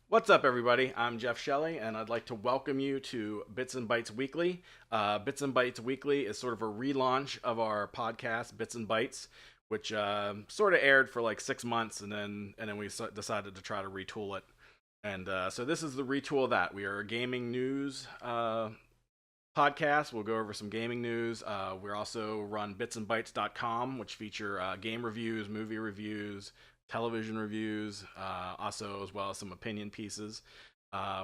What's up, everybody? I'm Jeff Shelley, and I'd like to welcome you to Bits and Bytes Weekly. Bits and Bytes Weekly is sort of a relaunch of our podcast, Bits and Bytes, which sort of aired for like 6 months, and then we decided to try to retool it. And so this is the retool of that. We are a gaming news podcast. We'll go over some gaming news. We also run bytsnbitesweekly.com, which feature game reviews, movie reviews, television reviews, also as well as some opinion pieces.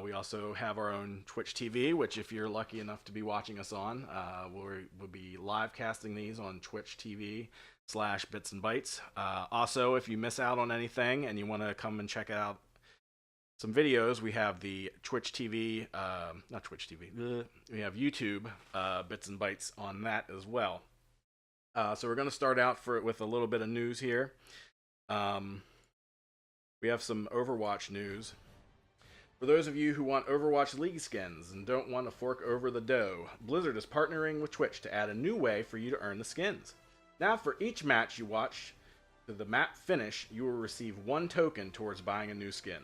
We also have our own Twitch TV, which if you're lucky enough to be watching us on, we'll be live casting these on Twitch TV/Bits and Bytes. Also, if you miss out on anything and you want to come and check out some videos, we have the Twitch TV, not Twitch TV, we have YouTube Bits and Bytes on that as well. So we're going to start out with a little bit of news here. We have some Overwatch news. For those of you who want Overwatch League skins and don't want to fork over the dough, Blizzard is partnering with Twitch to add a new way for you to earn the skins. Now, for each match you watch to the map finish, you will receive 1 token towards buying a new skin.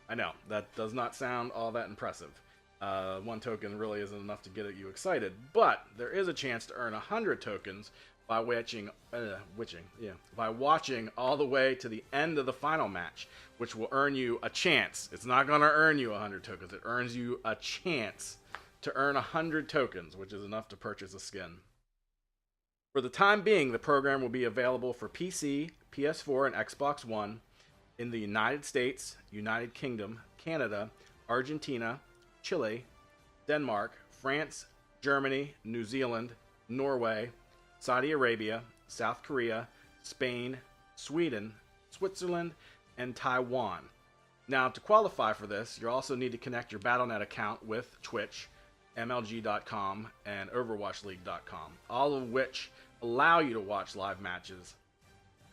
I know, that does not sound all that impressive. 1 token really isn't enough to get you excited, but there is a chance to earn 100 tokens by watching all the way to the end of the final match, which will earn you a chance. It's not going to earn you 100 tokens. It earns you a chance to earn 100 tokens, which is enough to purchase a skin. For the time being, the program will be available for PC, PS4, and Xbox One in the United States, United Kingdom, Canada, Argentina, Chile, Denmark, France, Germany, New Zealand, Norway, Saudi Arabia, South Korea, Spain, Sweden, Switzerland, and Taiwan. Now, to qualify for this, you also need to connect your Battle.net account with Twitch, MLG.com, and OverwatchLeague.com, all of which allow you to watch live matches.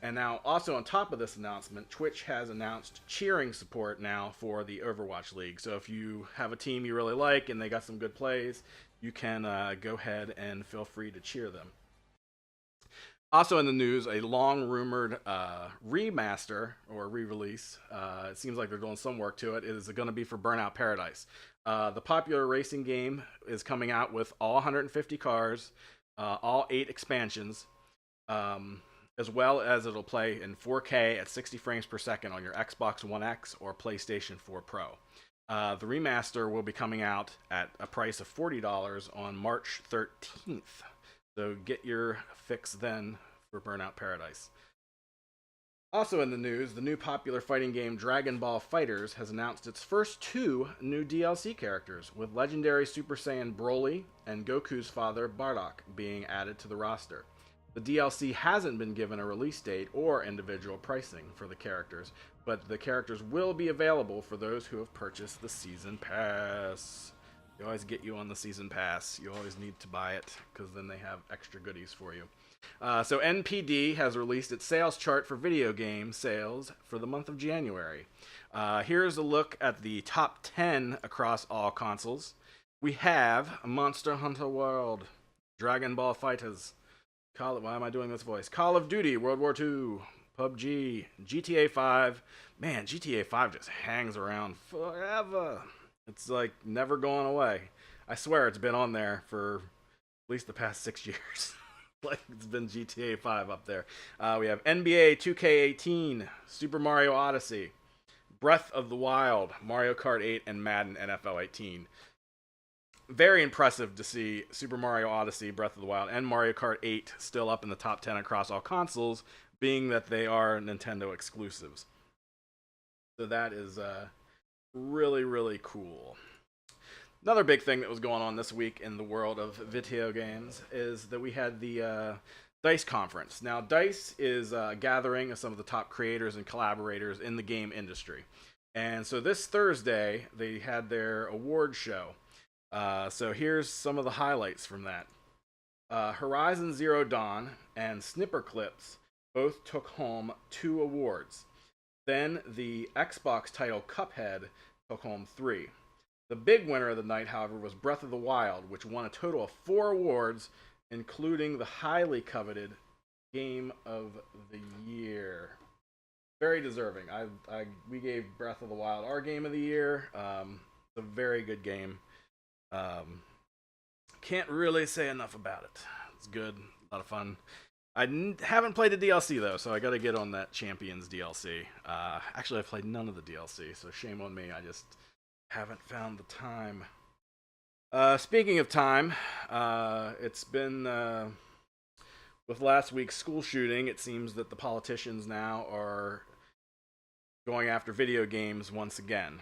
And now, also on top of this announcement, Twitch has announced cheering support now for the Overwatch League. So if you have a team you really like and they got some good plays, you can go ahead and feel free to cheer them. Also in the news, a long-rumored remaster or re-release. It seems like they're doing some work to it. It is going to be for Burnout Paradise. The popular racing game is coming out with all 150 cars, all 8 expansions, as well as it'll play in 4K at 60 frames per second on your Xbox One X or PlayStation 4 Pro. The remaster will be coming out at a price of $40 on March 13th. So get your fix then for Burnout Paradise. Also in the news, the new popular fighting game Dragon Ball FighterZ has announced its first 2 new DLC characters, with legendary Super Saiyan Broly and Goku's father Bardock being added to the roster. The DLC hasn't been given a release date or individual pricing for the characters, but the characters will be available for those who have purchased the Season Pass. They always get you on the Season Pass. You always need to buy it, because then they have extra goodies for you. So NPD has released its sales chart for video game sales for the month of January. Here's a look at the top 10 across all consoles. We have Monster Hunter World, Dragon Ball FighterZ, why am I doing this voice? Call of Duty, World War II, PUBG, GTA 5. Man, GTA 5 just hangs around forever. It's like never going away. I swear it's been on there for at least the past 6 years. Like it's been GTA 5 up there. We have NBA 2K18, Super Mario Odyssey, Breath of the Wild, Mario Kart 8, and Madden NFL 18. Very impressive to see Super Mario Odyssey, Breath of the Wild, and Mario Kart 8 still up in the top 10 across all consoles, being that they are Nintendo exclusives. So that is really, really cool. Another big thing that was going on this week in the world of video games is that we had the DICE conference. Now, DICE is a gathering of some of the top creators and collaborators in the game industry. And so this Thursday, they had their award show. So here's some of the highlights from that. Horizon Zero Dawn and Snipper Clips both took home 2 awards. Then the Xbox title Cuphead took home 3. The big winner of the night, however, was Breath of the Wild, which won a total of 4 awards, including the highly coveted Game of the Year. Very deserving. We gave Breath of the Wild our game of the year. It's a very good game. Can't really say enough about it. It's good, a lot of fun. Haven't played the DLC though, so I got to get on that Champions DLC. Actually, I've played none of the DLC, so shame on me. I just haven't found the time. Speaking of time, it's been with last week's school shooting. It seems that the politicians now are going after video games once again.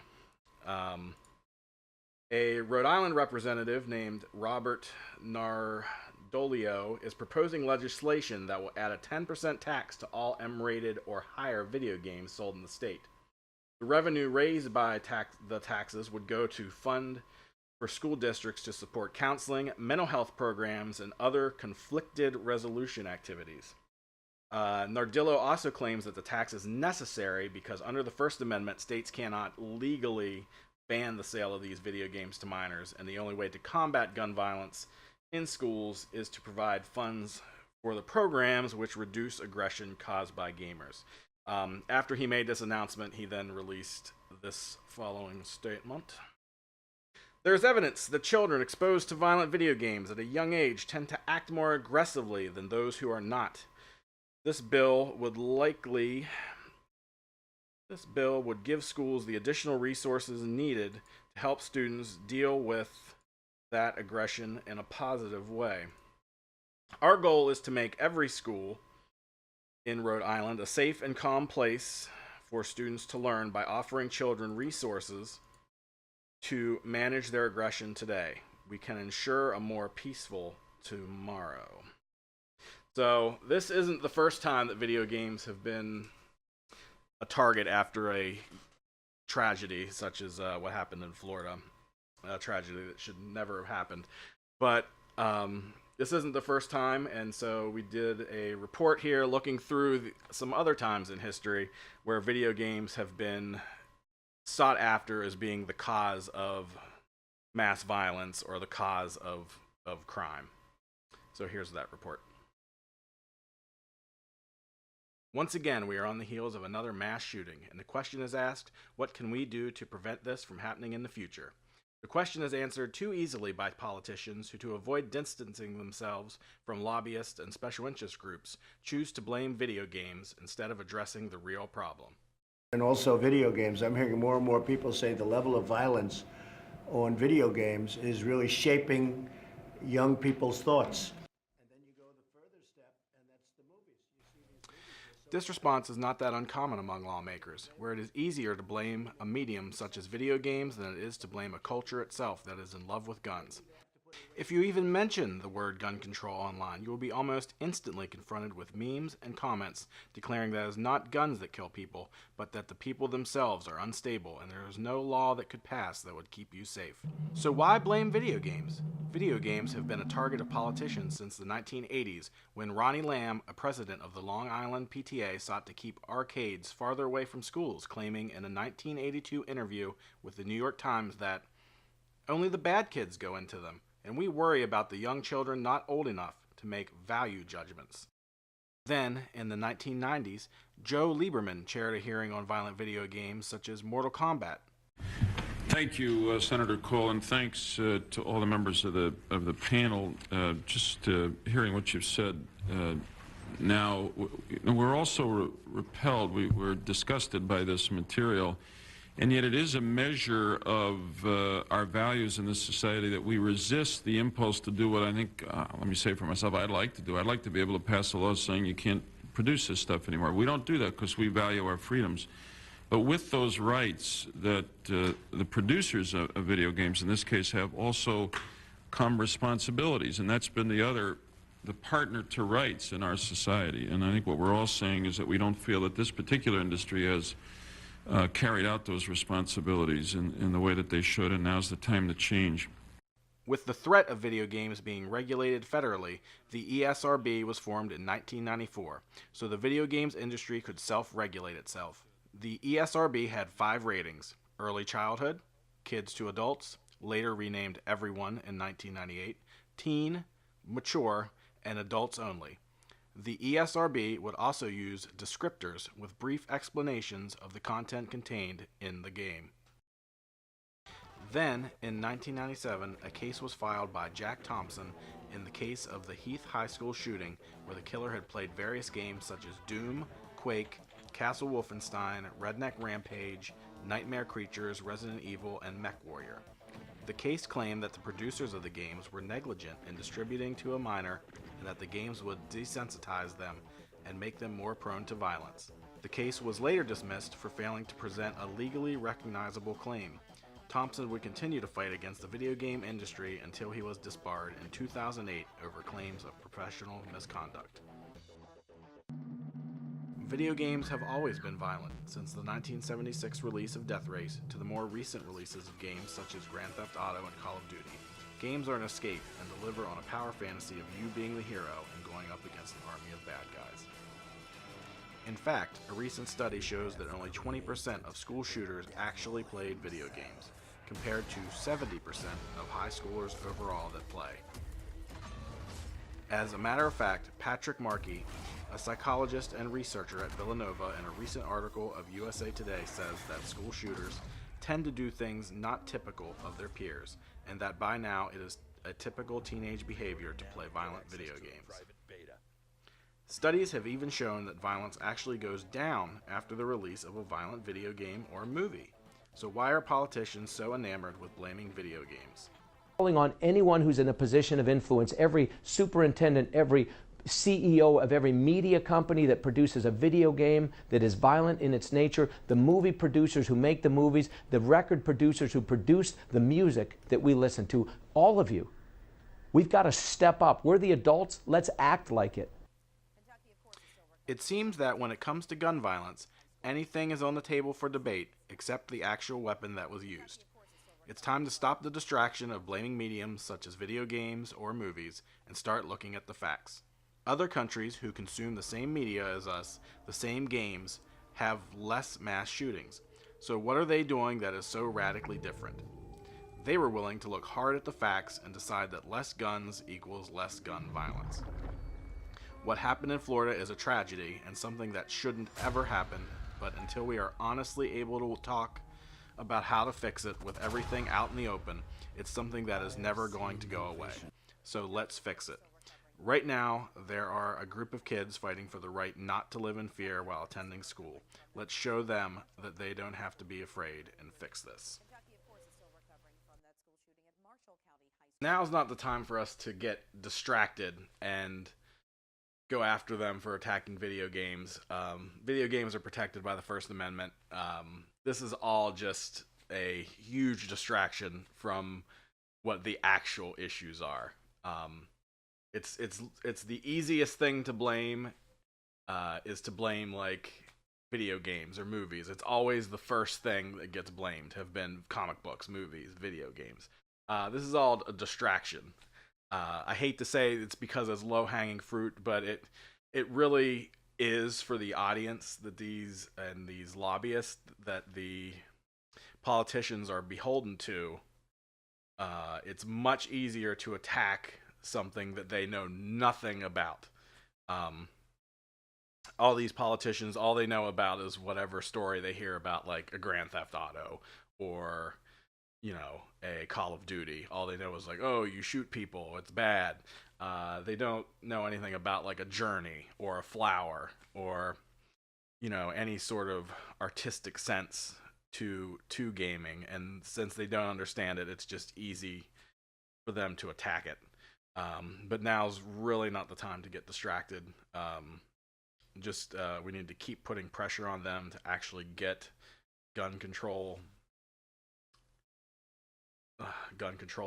A Rhode Island representative named Robert Nardolio is proposing legislation that will add a 10% tax to all M-rated or higher video games sold in the state. The revenue raised by the taxes would go to fund for school districts to support counseling, mental health programs, and other conflicted resolution activities. Nardillo also claims that the tax is necessary because under the First Amendment, states cannot legally ban the sale of these video games to minors, and the only way to combat gun violence in schools is to provide funds for the programs which reduce aggression caused by gamers. After he made this announcement, he then released this following statement. There is evidence that children exposed to violent video games at a young age tend to act more aggressively than those who are not. This bill would give schools the additional resources needed to help students deal with that aggression in a positive way. Our goal is to make every school in Rhode Island a safe and calm place for students to learn by offering children resources to manage their aggression today. We can ensure a more peaceful tomorrow. So this isn't the first time that video games have been a target after a tragedy such as what happened in Florida, a tragedy that should never have happened. But this isn't the first time, and so we did a report here looking through some other times in history where video games have been sought after as being the cause of mass violence or the cause of crime. So here's that report. Once again, we are on the heels of another mass shooting, and the question is asked, what can we do to prevent this from happening in the future? The question is answered too easily by politicians who, to avoid distancing themselves from lobbyists and special interest groups, choose to blame video games instead of addressing the real problem. And also video games. I'm hearing more and more people say the level of violence on video games is really shaping young people's thoughts. This response is not that uncommon among lawmakers, where it is easier to blame a medium such as video games than it is to blame a culture itself that is in love with guns. If you even mention the word gun control online, you will be almost instantly confronted with memes and comments declaring that it is not guns that kill people, but that the people themselves are unstable and there is no law that could pass that would keep you safe. So why blame video games? Video games have been a target of politicians since the 1980s, when Ronnie Lamb, a president of the Long Island PTA, sought to keep arcades farther away from schools, claiming in a 1982 interview with the New York Times that only the bad kids go into them, and we worry about the young children not old enough to make value judgments. Then, in the 1990s, Joe Lieberman chaired a hearing on violent video games such as Mortal Kombat. Thank you, Senator Cole, and thanks to all the members of the panel. Just hearing what you've said now, we're also repelled. We're disgusted by this material. And yet it is a measure of our values in this society that we resist the impulse to do what I think, let me say for myself, I'd like to do. I'd like to be able to pass a law saying you can't produce this stuff anymore. We don't do that because we value our freedoms. But with those rights that the producers of video games in this case have also come responsibilities. And that's been the partner to rights in our society. And I think what we're all saying is that we don't feel that this particular industry has carried out those responsibilities in the way that they should, and now's the time to change. With the threat of video games being regulated federally, the ESRB was formed in 1994, so the video games industry could self-regulate itself. The ESRB had 5 ratings: early childhood, kids to adults, later renamed everyone in 1998, teen, mature, and adults only. The ESRB would also use descriptors with brief explanations of the content contained in the game. Then, in 1997, a case was filed by Jack Thompson in the case of the Heath High School shooting, where the killer had played various games such as Doom, Quake, Castle Wolfenstein, Redneck Rampage, Nightmare Creatures, Resident Evil, and MechWarrior. The case claimed that the producers of the games were negligent in distributing to a minor and that the games would desensitize them and make them more prone to violence. The case was later dismissed for failing to present a legally recognizable claim. Thompson would continue to fight against the video game industry until he was disbarred in 2008 over claims of professional misconduct. Video games have always been violent, since the 1976 release of Death Race to the more recent releases of games such as Grand Theft Auto and Call of Duty. Games are an escape and deliver on a power fantasy of you being the hero and going up against an army of bad guys. In fact, a recent study shows that only 20% of school shooters actually played video games, compared to 70% of high schoolers overall that play. As a matter of fact, Patrick Markey, a psychologist and researcher at Villanova, in a recent article of USA Today says that school shooters tend to do things not typical of their peers, and that by now it is a typical teenage behavior to play violent video games. Studies have even shown that violence actually goes down after the release of a violent video game or movie. So why are politicians so enamored with blaming video games? Calling on anyone who's in a position of influence, every superintendent, every CEO of every media company that produces a video game that is violent in its nature, the movie producers who make the movies, the record producers who produce the music that we listen to, all of you. We've got to step up. We're the adults. Let's act like it. It seems that when it comes to gun violence, anything is on the table for debate except the actual weapon that was used. It's time to stop the distraction of blaming mediums such as video games or movies and start looking at the facts. Other countries who consume the same media as us, the same games, have less mass shootings. So what are they doing that is so radically different? They were willing to look hard at the facts and decide that less guns equals less gun violence. What happened in Florida is a tragedy and something that shouldn't ever happen, but until we are honestly able to talk about how to fix it with everything out in the open, it's something that is never going to go away. So let's fix it. Right now, there are a group of kids fighting for the right not to live in fear while attending school. Let's show them that they don't have to be afraid and fix this. Now's not the time for us to get distracted and go after them for attacking video games. Video games are protected by the First Amendment. This is all just a huge distraction from what the actual issues are. It's the easiest thing to blame is to blame like video games or movies. It's always the first thing that gets blamed. Have been comic books, movies, video games. This is all a distraction. I hate to say it's because it's low-hanging fruit, but it really is for the audience that these lobbyists that the politicians are beholden to. It's much easier to attack something that they know nothing about. All these politicians, all they know about is whatever story they hear about, like a Grand Theft Auto or, you know, a Call of Duty. All they know is like, oh, you shoot people, it's bad. They don't know anything about like a Journey or a Flower or, you know, any sort of artistic sense to gaming. And since they don't understand it, it's just easy for them to attack it. But now's really not the time to get distracted. We need to keep putting pressure on them to actually get gun control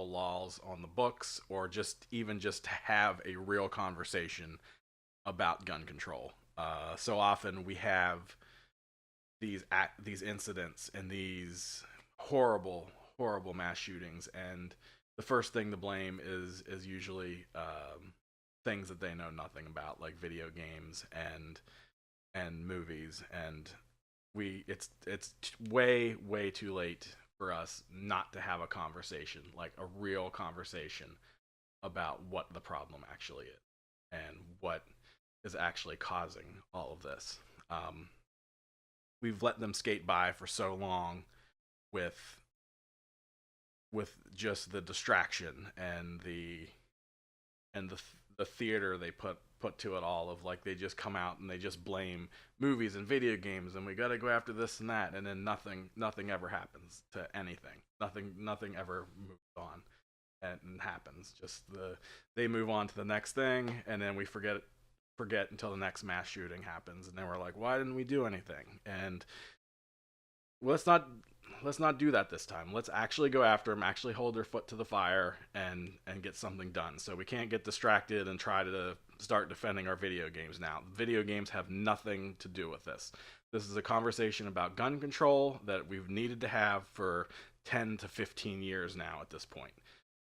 laws on the books, or just to have a real conversation about gun control. So often we have these incidents and these horrible mass shootings, and the first thing to blame is usually things that they know nothing about, like video games and movies. And it's way too late for us not to have a conversation, like a real conversation about what the problem actually is and what is actually causing all of this. We've let them skate by for so long with just the distraction and the theater they put to it all, of like they just come out and they just blame movies and video games and we got to go after this and that, and then nothing ever happens to anything. Nothing ever moves on and happens. Just they move on to the next thing, and then we forget until the next mass shooting happens, and then we're like, why didn't we do anything? And let's not do that this time. Let's actually go after them, actually hold their foot to the fire, and get something done. So we can't get distracted and try to start defending our video games now. Video games have nothing to do with this. This is a conversation about gun control that we've needed to have for 10 to 15 years now at this point.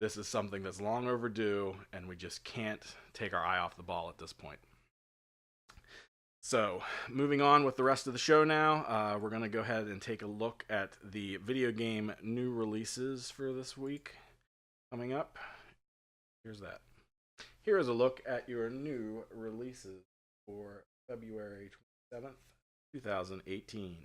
This is something that's long overdue, and we just can't take our eye off the ball at this point. So, moving on with the rest of the show now, we're going to go ahead and take a look at the video game new releases for this week coming up. Here's that. Here is a look at your new releases for February 27th, 2018.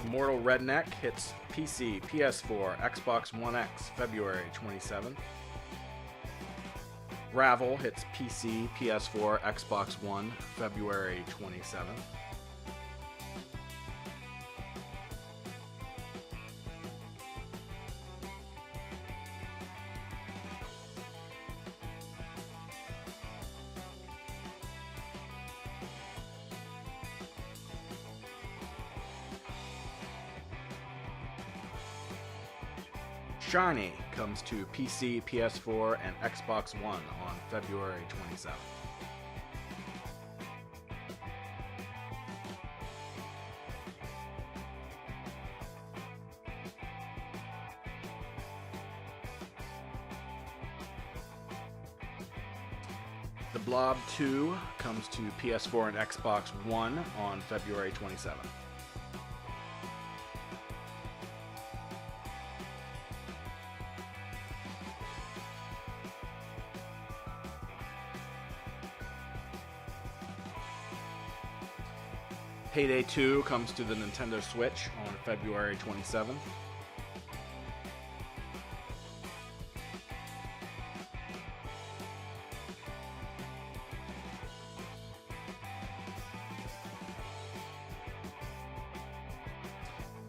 Immortal Redneck hits PC, PS4, Xbox One X, February 27th. Gravel hits PC, PS4, Xbox One, February 27th. Shiny comes to PC, PS4, and Xbox One on February 27th. The Blob 2 comes to PS4 and Xbox One on February 27th. Payday 2 comes to the Nintendo Switch on February 27th.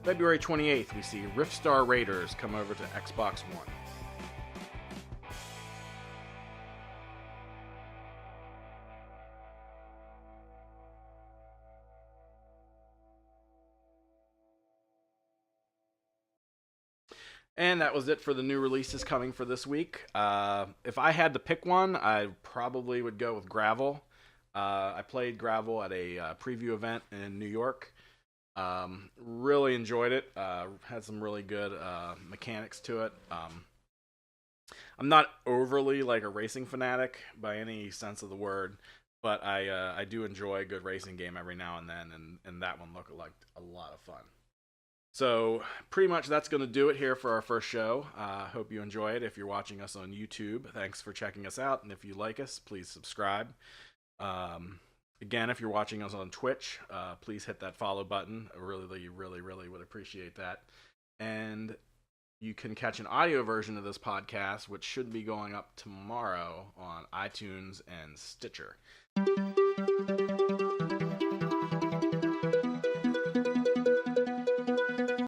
February 28th, we see Riftstar Raiders come over to Xbox One. And that was it for the new releases coming for this week. If I had to pick one, I probably would go with Gravel. I played Gravel at a preview event in New York. Really enjoyed it. Had some really good mechanics to it. I'm not overly like a racing fanatic by any sense of the word, but I do enjoy a good racing game every now and then, and that one looked like a lot of fun. So pretty much that's going to do it here for our first show. Hope you enjoy it. If you're watching us on YouTube, thanks for checking us out. And if you like us, please subscribe. Again, if you're watching us on Twitch, please hit that follow button. I really would appreciate that. And you can catch an audio version of this podcast, which should be going up tomorrow on iTunes and Stitcher.